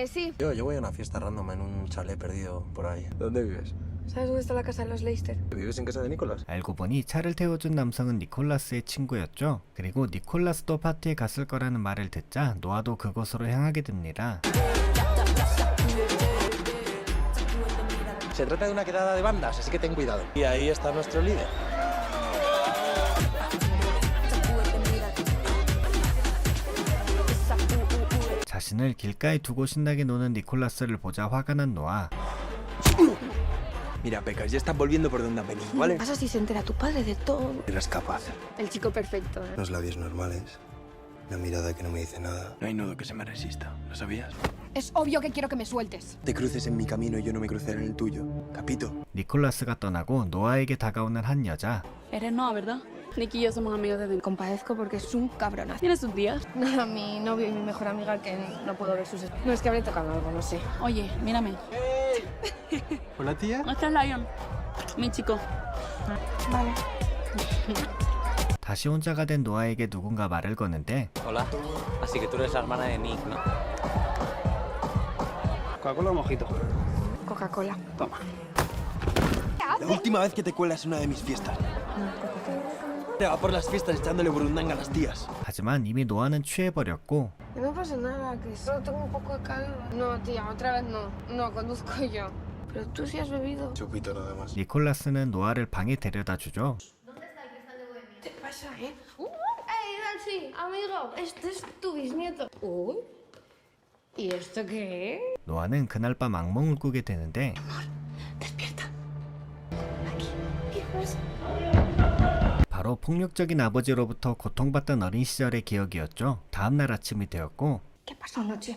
Speaker 22: Sí.
Speaker 13: Yo voy a una fiesta random en un chalet perdido por ahí.
Speaker 12: ¿Dónde vives?
Speaker 22: ¿Sabes dónde está la casa de los Leicester?
Speaker 12: ¿Vives en casa de Nicolás?
Speaker 1: 알고 보니 차를 태워준 남성은 니콜라스의 친구였죠. 그리고 니콜라스도 파티에 갔을 거라는 말을 듣자 노아도 그곳으로 향하게 됩니다.
Speaker 13: Se trata de una quedada de bandas, así que ten cuidado. Y ahí está nuestro líder.
Speaker 1: 자신을 길가에 두고 신나게 노는 니콜라스를 보자 화가 난 노아.
Speaker 12: Mira, Pecas, ya estás volviendo por donde has venido, ¿vale?
Speaker 22: Pasa si se entera tu padre de todo.
Speaker 12: Eres capaz.
Speaker 22: El chico perfecto, ¿eh?
Speaker 12: Los labios normales, la mirada que no me dice nada. No hay nudo que se me resista, ¿lo sabías?
Speaker 22: Es obvio que quiero que me sueltes.
Speaker 12: Te cruces en mi camino y yo no me cruceré en el tuyo. ¿Capito?
Speaker 1: 니콜라스가 떠나고 노아에게 다가오는 한 여자.
Speaker 22: Eres Noah, ¿verdad? Nick y yo somos amigos desde... Compadezco porque es un cabronazo. ¿Tienes un día? Nada, mi novio y mi mejor amiga que no puedo ver sus... No, es que habré tocado algo, no sé.
Speaker 2: Oye, mírame.
Speaker 12: Hola, tía.
Speaker 2: Este es Lion, mi chico.
Speaker 22: Vale.
Speaker 1: 다시 혼자가 된 노아에게 누군가 말을 거는데
Speaker 5: Hola. Así que tú eres la hermana de Nick, ¿no?
Speaker 12: ¿Coca-Cola o mojito?
Speaker 22: Coca-Cola.
Speaker 12: Toma. La última vez que te cuelas en una de mis fiestas. Te va por las fiestas echándole burundanga a las tías.
Speaker 1: 하지만 이미 노아는 취해버렸고
Speaker 22: No pasa nada, que solo tengo un poco de calor. No, tía, otra vez no. No, conduzco yo. Pero tú sí has bebido.
Speaker 12: Chupito nada más.
Speaker 1: 니콜라스는 노아를 방에 데려다 주죠.
Speaker 22: ¿Qué pasa, eh? ¡Ey, Nancy! Amigo, este es tu bisnieto. Uy. ¿Y esto qué es?
Speaker 1: 노아는 그날 밤 악몽을 꾸게 되는데
Speaker 22: ¿Qué pasa?
Speaker 1: 바로 폭력적인 아버지로부터 고통받던 어린 시절의 기억이었죠. 다음날 아침이 되었고
Speaker 22: ¿Qué pasó anoche?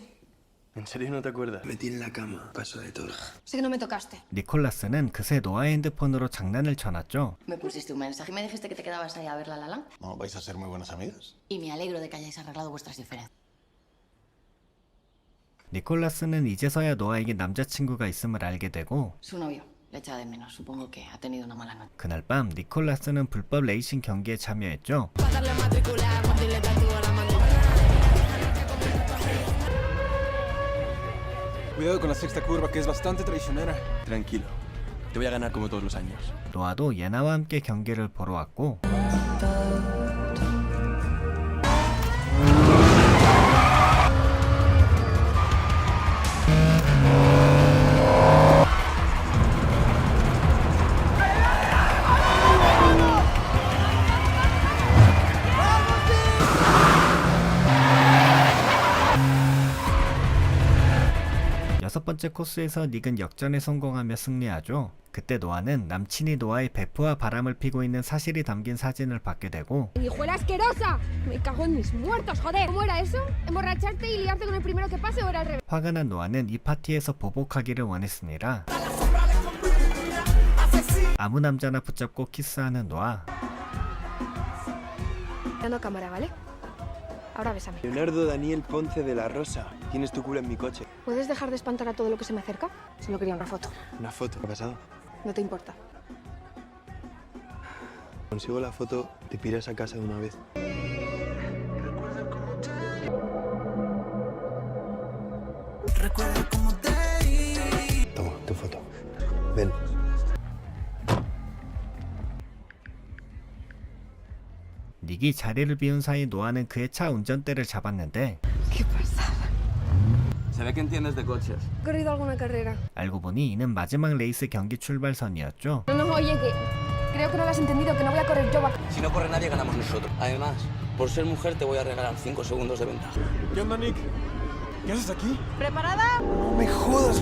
Speaker 12: ¿En serio no te acuerdas? Metí en la cama. Pasó de todo.
Speaker 22: Sé que no me tocaste.
Speaker 1: 니콜라스는 그새 노아의 핸드폰으로 장난을 쳐놨죠.
Speaker 22: Me pusiste un mensaje y me dijiste que te quedabas ahí a ver La La Land.
Speaker 20: ¿No vais a ser muy buenas amigas?
Speaker 22: Y me alegro de que hayáis arreglado vuestras diferencias.
Speaker 1: 니콜라스는 이제서야 노아에게 남자친구가 있음을 알게 되고
Speaker 22: Su novio. Le echaba de menos. Supongo que ha tenido una mala noche.
Speaker 1: 그날 밤 니콜라스는 불법 레이싱 경기에 참여했죠.
Speaker 12: Cuidado con la sexta curva, que es bastante traicionera. Tranquilo. Te voy a ganar como todos los años.
Speaker 1: 노아도 예나와 함께 경기를 보러 왔고 여섯 번째 코스에서 닉은 역전에 성공하며 승리하죠. 그때 노아는 남친이 노아의 베프와 바람을 피고 있는 사실이 담긴 사진을 받게 되고
Speaker 22: ¡Hijuela asquerosa! Me cago en mis muertos, joder. ¿Cómo era eso? ¿Emborracharte y liarte con el primero que pase o era al revés?
Speaker 1: 화가 난 노아는 이 파티에서 보복하기를 원했습니다. 아무 남자나 붙잡고 키스하는 노아.
Speaker 22: Dando cámara, ¿vale? Ahora bésame.
Speaker 12: Leonardo Daniel Ponce de la Rosa. Tienes tu culo en mi coche.
Speaker 22: ¿Puedes dejar de espantar a todo lo que se me acerca? Solo quería una foto.
Speaker 12: ¿Una foto? ¿Qué ha pasado?
Speaker 22: No te importa.
Speaker 12: Consigo la foto, te piras a casa de una vez. Toma, tu foto. Ven.
Speaker 1: 닉이 자리를 비운 사이 노아는 그의 차 운전대를 잡았는데
Speaker 22: ¿Qué pasa?
Speaker 5: Se ve que entiendes de coches.
Speaker 22: ¿He corrido alguna carrera?
Speaker 1: 알고 보니 이는 마지막 레이스 경기 출발선이었죠.
Speaker 22: No, no, oye, que creo que no lo has entendido, que no voy a correr yo.
Speaker 5: Si no corre nadie, ganamos nosotros. Además, por ser mujer te voy a regalar 5 segundos de ventaja.
Speaker 20: ¿Qué onda, Nick? ¿Qué haces aquí?
Speaker 22: ¿Preparada?
Speaker 20: ¡No me jodas!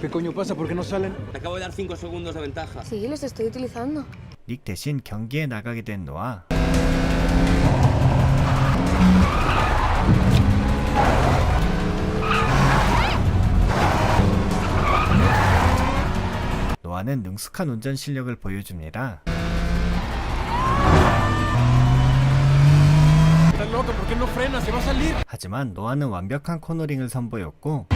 Speaker 20: ¿Qué coño pasa? ¿Por qué no salen?
Speaker 5: Te acabo de dar 5 segundos de ventaja.
Speaker 22: Sí, los estoy utilizando.
Speaker 1: 닉 대신 경기에 나가게 된 노아. 노아는 능숙한 운전 실력을 보여줍니다.
Speaker 20: ¡Estás loco! ¿Por qué no frenas? ¡Se va a salir!
Speaker 1: 하지만 노아는 완벽한 코너링을 선보였고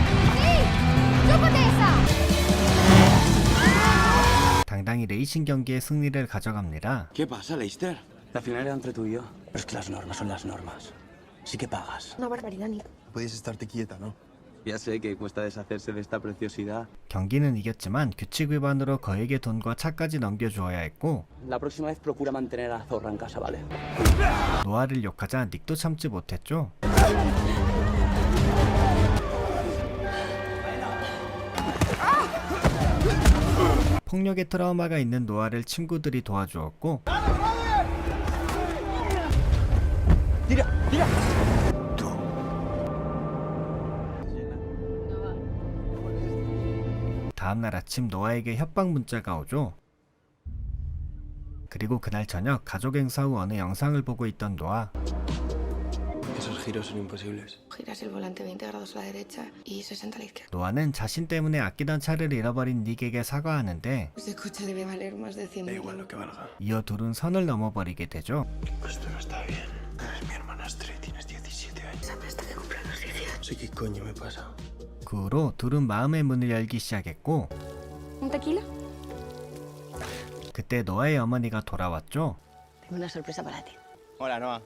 Speaker 1: 당당히 레이싱 경기의 승리를 가져갑니다.
Speaker 5: ¿Qué pasa, Leicester? La final era entre tú y yo. Pero es que las normas son las normas. Sí que pagas.
Speaker 22: Una barbaridad, Nick.
Speaker 20: Podías estarte quieta, ¿no?
Speaker 5: Ya sé que cuesta deshacerse de esta preciosidad.
Speaker 1: 경기는 이겼지만 규칙 위반으로 거액의 돈과 차까지 넘겨주어야 했고
Speaker 5: La próxima vez procura mantener a la zorra en casa, ¿vale?
Speaker 1: 노아를 욕하자 닉도 참지 못했죠. 폭력의 트라우마가 있는 노아를 친구들이 도와주었고 다음날 아침 노아에게 협박 문자가 오죠. 그리고 그날 저녁 가족 행사 후 어느 영상을 보고 있던 노아.
Speaker 12: Esos giros son imposibles.
Speaker 22: Giras el volante 20 grados a la derecha y 60 a la izquierda.
Speaker 1: 노아는 자신 때문에 아끼던 차를 잃어버린 닉에게 사과하는데
Speaker 22: Ese coche debe valer más de 100
Speaker 12: Da
Speaker 22: mil.
Speaker 12: igual lo que valga.
Speaker 1: 이어 둘은 선을 넘어버리게 되죠.
Speaker 12: Esto no está bien. Eres mi hermanastra y tienes 17 años.
Speaker 22: ¿Sabes hasta que cumpla los 18?
Speaker 12: Sí, ¿qué coño me pasa?
Speaker 1: 그 후로 둘은 마음의 문을 열기 시작했고
Speaker 22: ¿Un tequila?
Speaker 1: 그때 노아의 어머니가 돌아왔죠.
Speaker 19: Tengo una sorpresa para ti.
Speaker 20: Hola, Noah.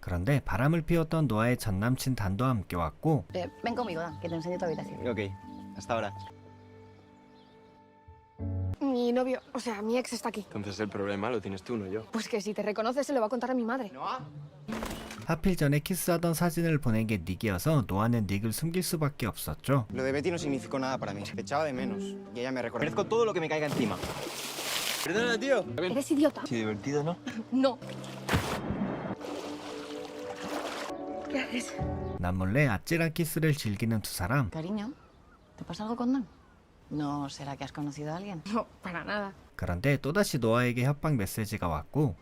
Speaker 1: 그런데 바람을 피웠던 노아의 전남친 단도 함께 왔고
Speaker 19: Ven conmigo, Dan, que te enseño tu habitación.
Speaker 20: Ok, hasta ahora.
Speaker 22: Mi novio, o sea, mi ex está aquí.
Speaker 12: Entonces el problema lo tienes tú, no yo.
Speaker 22: Pues que si te reconoce se lo va a contar a mi madre.
Speaker 1: 하필 전에 키스하던 사진을 보낸 게 닉이어서 노아는 닉을 숨길 수밖에 없었죠.
Speaker 20: Lo de Betty no significó nada para mí. Te echaba de menos. Y ella me recordó. Merezco todo lo que me caiga encima.
Speaker 12: Perdona, tío.
Speaker 22: ¿Eres idiota?
Speaker 12: Sí, divertido, ¿no?
Speaker 22: No. ¿Qué haces?
Speaker 1: 남몰래 아찔한 키스를 즐기는 두 사람.
Speaker 19: Cariño, ¿te pasa algo con Dan? ¿No será que has conocido a alguien?
Speaker 22: No, para nada.
Speaker 1: 그런데 또다시 노아에게 협박 메시지가 왔고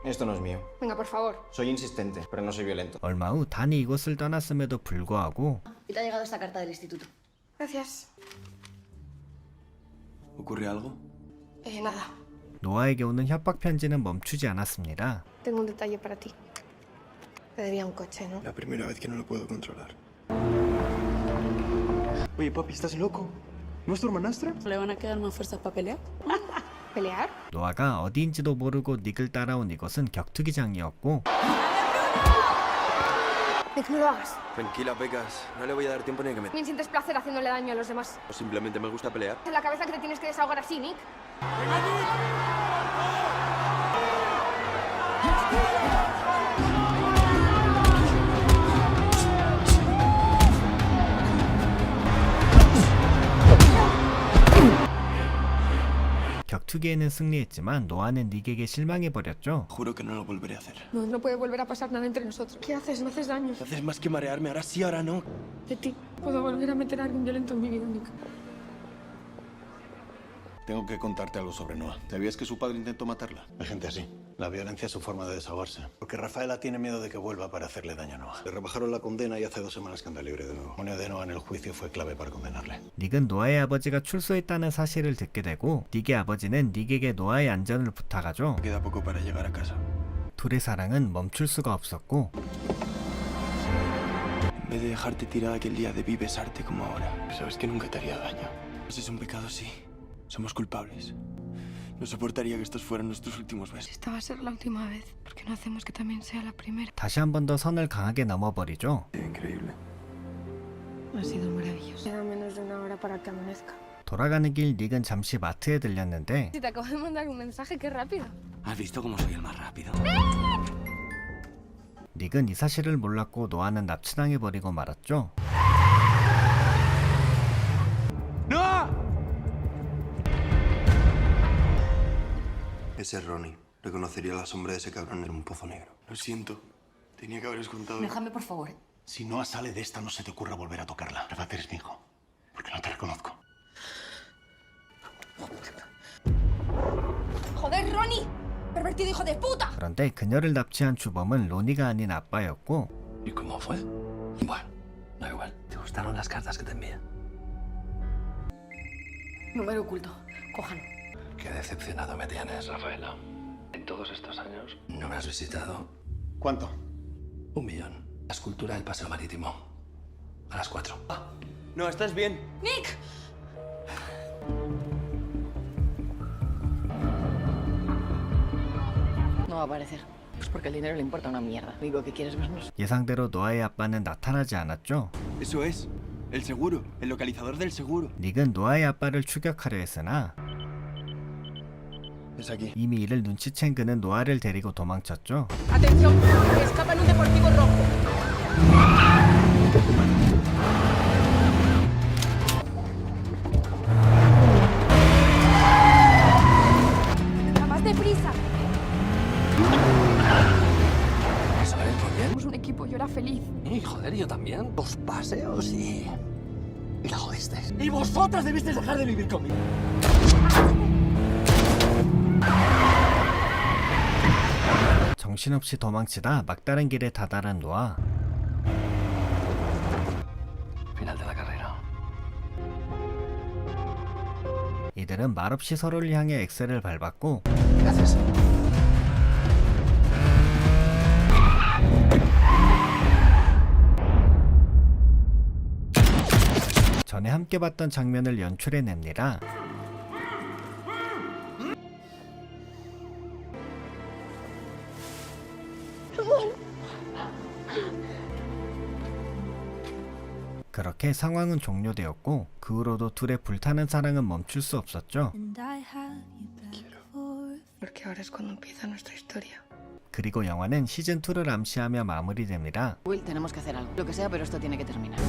Speaker 20: Esto no es mío.
Speaker 22: Venga, por favor.
Speaker 20: Soy insistente, pero no soy violento.
Speaker 1: 얼마 후 단이 이곳을 떠났음에도 불구하고
Speaker 19: Y te ha llegado esta carta del instituto.
Speaker 22: Gracias.
Speaker 12: ¿Ocurre algo?
Speaker 22: Nada.
Speaker 1: 노아에게 오는 협박 편지는 멈추지 않았습니다.
Speaker 22: Tengo un detalle para ti. Te debía un coche, ¿no?
Speaker 12: La primera vez que no lo puedo controlar. Oye, papi, ¿estás loco? ¿No es tu hermanastra?
Speaker 2: ¿Le van a quedar más fuerzas para pelear?
Speaker 22: ¿Pelear?
Speaker 1: 노아가 어디인지도 모르고 닉을 따라온 이곳은 격투기장이었고
Speaker 22: Nick, no lo hagas.
Speaker 12: Tranquila, Pecas. No le voy a dar tiempo ni a que me...
Speaker 22: Bien sientes placer haciéndole daño a los demás.
Speaker 12: O simplemente me gusta pelear.
Speaker 22: En la cabeza que te tienes que desahogar así, Nick.
Speaker 1: 격투기에는 승리했지만 노아는 닉에게 실망해버렸죠.
Speaker 12: Juro que no lo volveré a hacer.
Speaker 22: No, no puede volver a pasar nada entre nosotros. ¿Qué haces? Me haces daño.
Speaker 12: Haces más que marearme. Ahora sí, ahora no.
Speaker 22: De ti. Puedo volver a meter a alguien violento en mi vida, Nick.
Speaker 18: Tengo que contarte algo sobre Noah. ¿Sabías que su padre intentó matarla? Hay gente así. La violencia es su forma de desahogarse. Porque Rafaela tiene miedo de que vuelva para hacerle daño a Noah. Le rebajaron la condena y hace 2 semanas que anda libre de nuevo. El testimonio de Noah en el juicio fue clave para condenarle.
Speaker 1: 닉은 노아의 아버지가 출소했다는 사실을 듣게 되고 닉의 아버지는 닉에게 노아의 안전을 부탁하죠.
Speaker 12: Queda poco para llegar a casa.
Speaker 1: 둘의 사랑은 멈출 수가 없었고
Speaker 12: En vez de dejarte tirada aquel día debí besarte como ahora. Sabes que nunca te haría daño. Si es un pecado, sí. Somos culpables. No soportaría que estos fueran nuestros últimos besos.
Speaker 22: Esta va a ser la última vez. ¿Por qué no hacemos que también sea la primera?
Speaker 1: 다시 한 번 더 선을 강하게 넘어버리죠.
Speaker 12: Increíble.
Speaker 22: Ha sido maravilloso. Queda menos de una hora para que amanezca.
Speaker 1: 돌아가는 길 닉은 잠시 마트에 들렸는데
Speaker 22: Si te acabo de mandar un mensaje, qué rápido.
Speaker 5: ¿Has visto cómo soy el más rápido?
Speaker 1: 닉은 이 사실을 몰랐고 노아는 납치당해버리고 말았죠.
Speaker 12: Ese es Ronnie. Reconocería la sombra de ese cabrón en un pozo negro. Lo siento. Tenía que haberos contado.
Speaker 19: Déjame, por favor.
Speaker 18: Si Noah sale de esta, no se te ocurra volver a tocarla. Rafa, eres mi hijo. Porque no te reconozco.
Speaker 22: ¡Joder, Ronnie! ¡Pervertido hijo de puta!
Speaker 1: 그런데 그녀를 납치한 주범은 로니가 아닌 아빠였고
Speaker 5: ¿Y cómo fue? Bueno, da igual. ¿Te gustaron las cartas que te envié?
Speaker 22: Número oculto. Cójalo.
Speaker 5: Qué decepcionado me tienes, Rafaela. En todos estos años no me has visitado.
Speaker 18: ¿Cuánto?
Speaker 5: 1 millón. La escultura del Paseo Marítimo. A las 4.
Speaker 20: No, estás bien.
Speaker 22: ¡Nick!
Speaker 19: No va a aparecer. Pues porque el dinero le importa una mierda. Digo que quieres vernos.
Speaker 1: 예상대로 노아의 아빠는 나타나지 않았죠.
Speaker 20: Eso es. El seguro. El localizador del seguro.
Speaker 1: 닉은 노아의 아빠를 추격하려 했으나
Speaker 12: Es aquí.
Speaker 1: 이미 이를 눈치챈 그는 노아를 데리고 도망쳤죠.
Speaker 22: ¡Atención! ¡Escapa en un deportivo rojo! ¡Va más deprisa!
Speaker 5: ¿Eso es? Muy bien.
Speaker 22: Somos un equipo, yo era feliz.
Speaker 5: Y joder, yo también. 2 paseos y la jodiste. Y vosotras debisteis dejar de vivir conmigo.
Speaker 1: 정신없이 도망치다 막다른 길에 다다른 노아.
Speaker 5: Final de la carrera.
Speaker 1: 이들은 말없이 서로를 향해 엑셀을 밟았고
Speaker 5: Gracias.
Speaker 1: 전에 함께 봤던 장면을 연출해냅니다. 그렇게 상황은 종료되었고 그 후로도 둘의 불타는 사랑은 멈출 수 없었죠.
Speaker 22: Porque ahora es cuando empieza nuestra historia.
Speaker 1: 그리고 영화는 시즌2를 암시하며 마무리됩니다.
Speaker 19: Will, tenemos que hacer algo. Lo que sea, pero esto tiene que terminar.